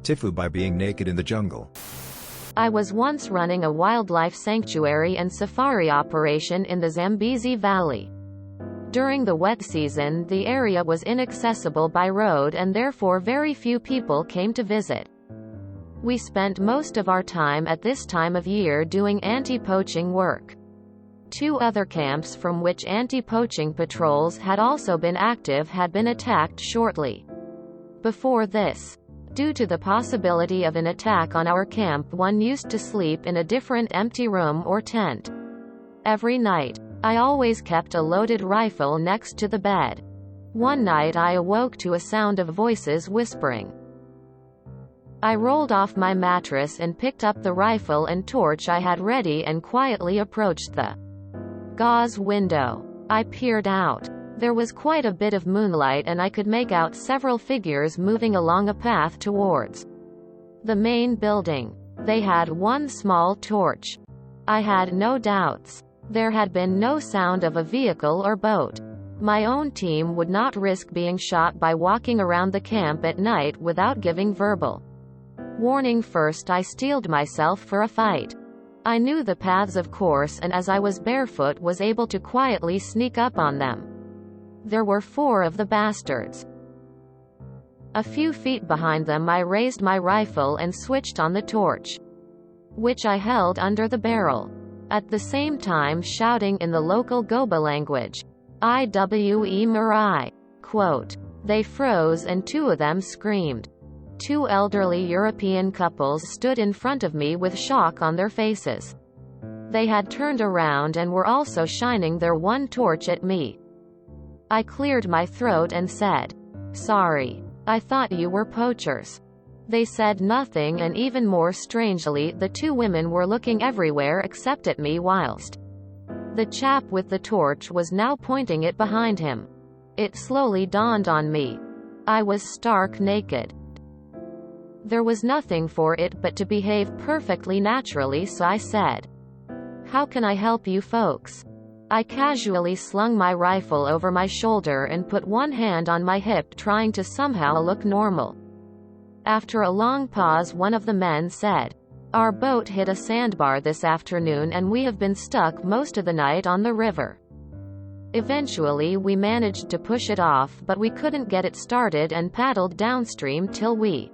TIFU by being naked in the jungle. I was once running a wildlife sanctuary and safari operation in the Zambezi Valley. During the wet season, the area was inaccessible by road and therefore very few people came to visit. We spent most of our time at this time of year doing anti-poaching work. 2 other camps from which anti-poaching patrols had also been active had been attacked shortly before this. Due to the possibility of an attack on our camp, one used to sleep in a different empty room or tent. Every night, I always kept a loaded rifle next to the bed. One night I awoke to a sound of voices whispering. I rolled off my mattress and picked up the rifle and torch I had ready and quietly approached the gauze window. I peered out. There was quite a bit of moonlight and I could make out several figures moving along a path towards the main building. They had one small torch. I had no doubts. There had been no sound of a vehicle or boat. My own team would not risk being shot by walking around the camp at night without giving verbal warning. First I steeled myself for a fight. I knew the paths of course, and as I was barefoot was able to quietly sneak up on them. There were 4 of the bastards. A few feet behind them I raised my rifle and switched on the torch, which I held under the barrel, at the same time shouting in the local Goba language, "Iwe Marai." Quote. They froze and 2 of them screamed. 2 elderly European couples stood in front of me with shock on their faces. They had turned around and were also shining their one torch at me. I cleared my throat and said, "Sorry. I thought you were poachers." They said nothing, and even more strangely, the 2 women were looking everywhere except at me whilst the chap with the torch was now pointing it behind him. It slowly dawned on me. I was stark naked. There was nothing for it but to behave perfectly naturally, so I said, "How can I help you folks?" I casually slung my rifle over my shoulder and put one hand on my hip, trying to somehow look normal. After a long pause, one of the men said, "Our boat hit a sandbar this afternoon and we have been stuck most of the night on the river. Eventually we managed to push it off, but we couldn't get it started and paddled downstream till we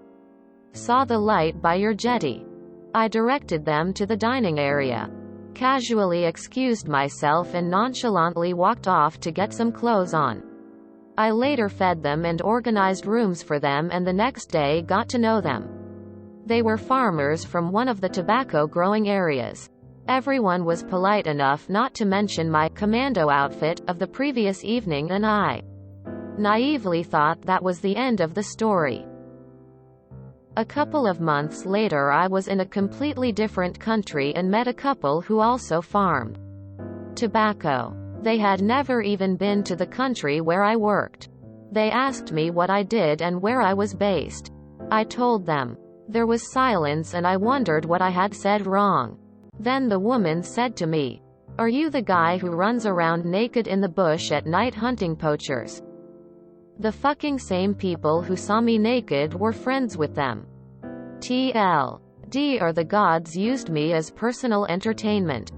saw the light by your jetty." I directed them to the dining area, casually excused myself and nonchalantly walked off to get some clothes on. I later fed them and organized rooms for them, and the next day got to know them. They were farmers from one of the tobacco growing areas. Everyone was polite enough not to mention my commando outfit of the previous evening, and I naively thought that was the end of the story. A couple of months later I was in a completely different country and met a couple who also farmed tobacco. They had never even been to the country where I worked. They asked me what I did and where I was based. I told them. There was silence and I wondered what I had said wrong. Then the woman said to me, "Are you the guy who runs around naked in the bush at night hunting poachers?" The fucking same people who saw me naked were friends with them. TLD, or the gods used me as personal entertainment.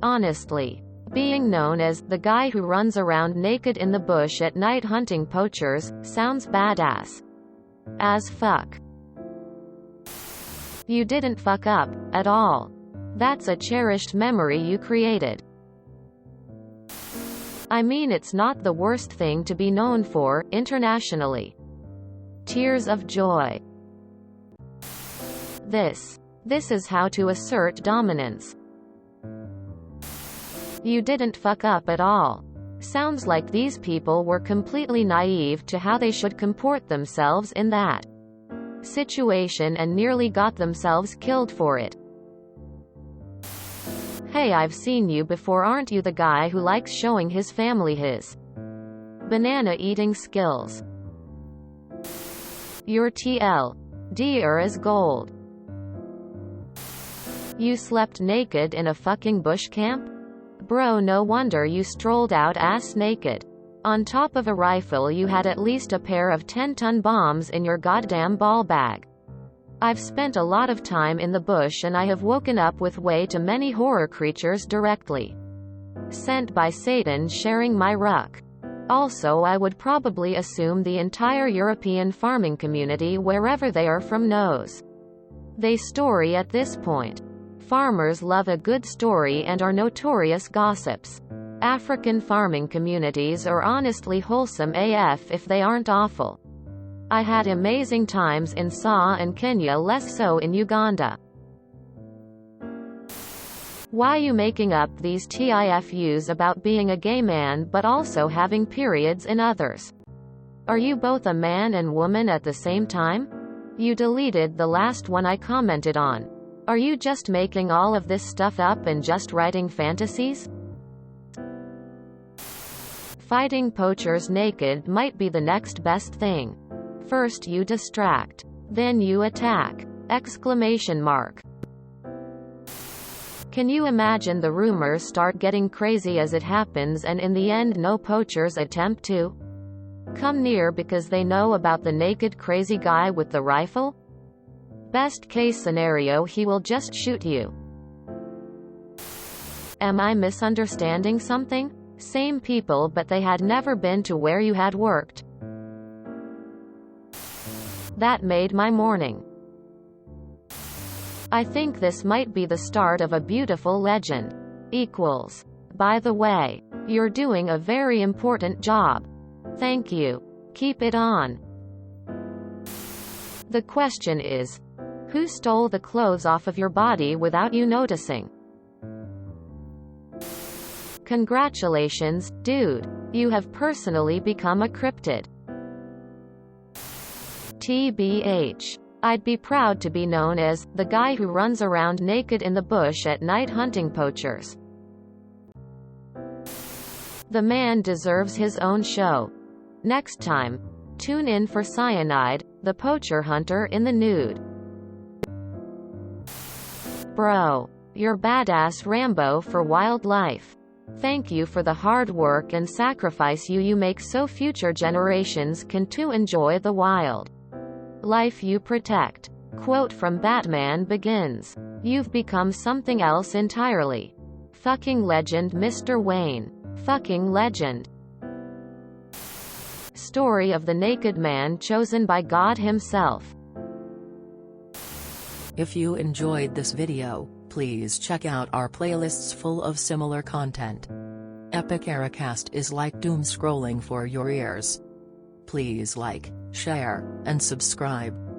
Honestly, being known as the guy who runs around naked in the bush at night hunting poachers sounds badass as fuck. You didn't fuck up at all. That's a cherished memory you created. I mean, it's not the worst thing to be known for, internationally. Tears of joy. This is how to assert dominance. You didn't fuck up at all. Sounds like these people were completely naive to how they should comport themselves in that situation and nearly got themselves killed for it. Hey, I've seen you before. Aren't you the guy who likes showing his family his banana eating skills? Your TLD are as gold. You slept naked in a fucking bush camp? Bro, no wonder you strolled out ass naked. On top of a rifle you had at least a pair of 10-ton bombs in your goddamn ball bag. I've spent a lot of time in the bush and I have woken up with way too many horror creatures directly sent by Satan sharing my ruck. Also, I would probably assume the entire European farming community, wherever they are from, knows the story at this point. Farmers love a good story and are notorious gossips. African farming communities are honestly wholesome AF if they aren't awful. I had amazing times in SA and Kenya, less so in Uganda. Why you making up these TIFUs about being a gay man but also having periods in others? Are you both a man and woman at the same time? You deleted the last one I commented on. Are you just making all of this stuff up and just writing fantasies? Fighting poachers naked might be the next best thing. First you distract, then you attack! Exclamation mark. Can you imagine the rumors start getting crazy as it happens, and in the end no poachers attempt to come near because they know about the naked crazy guy with the rifle? Best case scenario, he will just shoot you. Am I misunderstanding something? Same people, but they had never been to where you had worked. That made my morning. I think this might be the start of a beautiful legend. Equals. By the way, you're doing a very important job. Thank you. Keep it on. The question is, who stole the clothes off of your body without you noticing? Congratulations, dude. You have personally become a cryptid. TBH. I'd be proud to be known as the guy who runs around naked in the bush at night hunting poachers. The man deserves his own show. Next time, tune in for Cyanide, the poacher hunter in the nude. Bro, you're badass Rambo for wildlife. Thank you for the hard work and sacrifice you make so future generations can too enjoy the wild life you protect. Quote from Batman Begins. You've become something else entirely. Fucking legend, Mr. Wayne. Fucking legend. Story of the naked man chosen by God himself. If you enjoyed this video, please check out our playlists full of similar content. Epic Ericast is like doom scrolling for your ears. Please like, share, and subscribe.